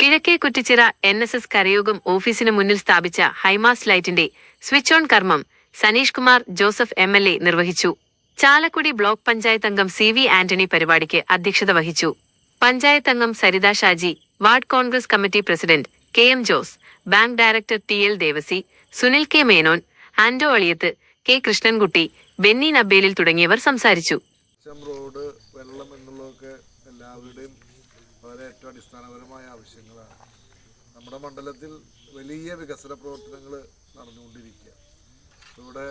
കിഴക്കേ കുറ്റിച്ചിറ NSS കരയോഗം ഓഫീസിന് മുന്നിൽ സ്ഥാപിച്ച ഹൈമാസ്റ്റ് ലൈറ്റിന്റെ സ്വിച്ച് ഓൺ കർമ്മം സനീഷ് കുമാർ ജോസഫ് MLA നിർവഹിച്ചു. ചാലക്കുടി ബ്ലോക്ക് പഞ്ചായത്ത് അംഗം CV ആന്റണി പരിപാടിക്ക് അധ്യക്ഷത വഹിച്ചു. പഞ്ചായത്ത് അംഗം Saritha Shaji, ward Congress committee president KM Jose, bank director TL Devassy, Sunil K Menon, Anto Aliyath, K Krishnankutty, Benny Nabelil തുടങ്ങിയവർ സംസാരിച്ചു. റോഡ്, വെള്ളം എന്നുള്ളതൊക്കെ എല്ലാവരുടെയും വളരെ ഏറ്റവും അടിസ്ഥാനപരമായ ആവശ്യങ്ങളാണ്. നമ്മുടെ മണ്ഡലത്തിൽ വലിയ വികസന പ്രവർത്തനങ്ങൾ നടന്നുകൊണ്ടിരിക്കുക. ഇവിടെ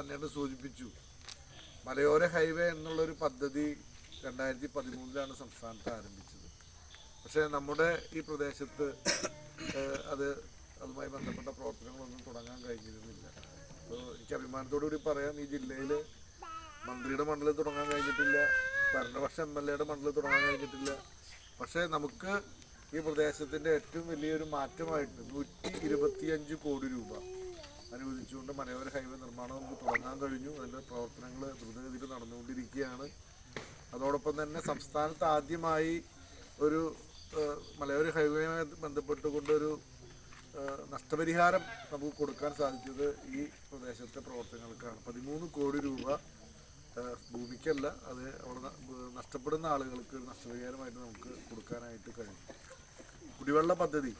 അന്നേരം സൂചിപ്പിച്ചു, മലയോര ഹൈവേ എന്നുള്ളൊരു പദ്ധതി 2013 സംസ്ഥാനത്ത് ആരംഭിച്ചത്. പക്ഷേ നമ്മുടെ ഈ പ്രദേശത്ത് അതുമായി ബന്ധപ്പെട്ട പ്രവർത്തനങ്ങളൊന്നും തുടങ്ങാൻ കഴിഞ്ഞിരുന്നില്ല. അപ്പോൾ എനിക്ക് അഭിമാനത്തോടു കൂടി പറയാം, ഈ ജില്ലയിൽ മന്ത്രിയുടെ മണ്ഡലം തുടങ്ങാൻ കഴിഞ്ഞിട്ടില്ല, ഭരണപക്ഷ MLAയുടെ മണ്ഡലം തുടങ്ങാൻ കഴിഞ്ഞിട്ടില്ല. പക്ഷേ നമുക്ക് ഈ പ്രദേശത്തിൻ്റെ ഏറ്റവും വലിയൊരു മാറ്റമായിട്ട് 125 കോടി രൂപ അനുവദിച്ചുകൊണ്ട് മലയോര ഹൈവേ നിർമ്മാണം നമുക്ക് തുടങ്ങാൻ കഴിഞ്ഞു. അതിൻ്റെ പ്രവർത്തനങ്ങൾ ദ്രുതഗതിയിൽ നടന്നുകൊണ്ടിരിക്കുകയാണ്. അതോടൊപ്പം തന്നെ സംസ്ഥാനത്ത് ആദ്യമായി ഒരു മലയോര ഹൈവേയുമായി ബന്ധപ്പെട്ടുകൊണ്ടൊരു നഷ്ടപരിഹാരം നമുക്ക് കൊടുക്കാൻ സാധിച്ചത് ഈ പ്രദേശത്തെ പ്രവർത്തനങ്ങൾക്കാണ്. 13 കോടി രൂപ ഭൂമിക്കല്ല, അത് അവിടെ നഷ്ടപ്പെടുന്ന ആളുകൾക്ക് ഒരു നഷ്ടപരിഹാരമായിട്ട് നമുക്ക് കൊടുക്കാനായിട്ട് കഴിയും. കുടിവെള്ള പദ്ധതി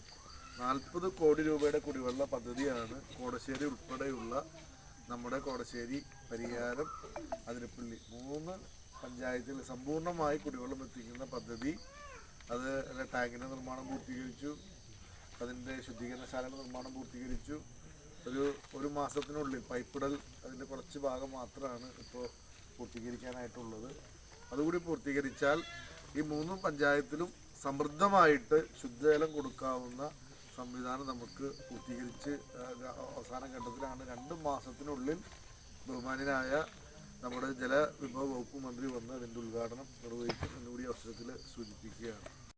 40 കോടി രൂപയുടെ കുടിവെള്ള പദ്ധതിയാണ് കോടശ്ശേരി ഉൾപ്പെടെയുള്ള നമ്മുടെ കോടശ്ശേരി, പരിയാരം, അതിരപ്പള്ളി 3 പഞ്ചായത്തിൽ സമ്പൂർണ്ണമായി കുടിവെള്ളം എത്തിക്കുന്ന പദ്ധതി. അത് ടാങ്കിൻ്റെ നിർമ്മാണം പൂർത്തീകരിച്ചു, അതിൻ്റെ ശുദ്ധീകരണശാലയുടെ നിർമ്മാണം പൂർത്തീകരിച്ചു. ഒരു മാസത്തിനുള്ളിൽ പൈപ്പിടൽ അതിൻ്റെ കുറച്ച് ഭാഗം മാത്രമാണ് ഇപ്പോൾ പൂർത്തീകരിക്കാനായിട്ടുള്ളത്. അതുകൂടി പൂർത്തീകരിച്ചാൽ ഈ 3 പഞ്ചായത്തിലും സമൃദ്ധമായിട്ട് ശുദ്ധജലം കൊടുക്കാവുന്ന സംവിധാനം നമുക്ക് പൂർത്തീകരിച്ച് അവസാന ഘട്ടത്തിലാണ് 2 മാസത്തിനുള്ളിൽ ബഹുമാന്യനായ നമ്മുടെ ജലവിഭവ വകുപ്പ്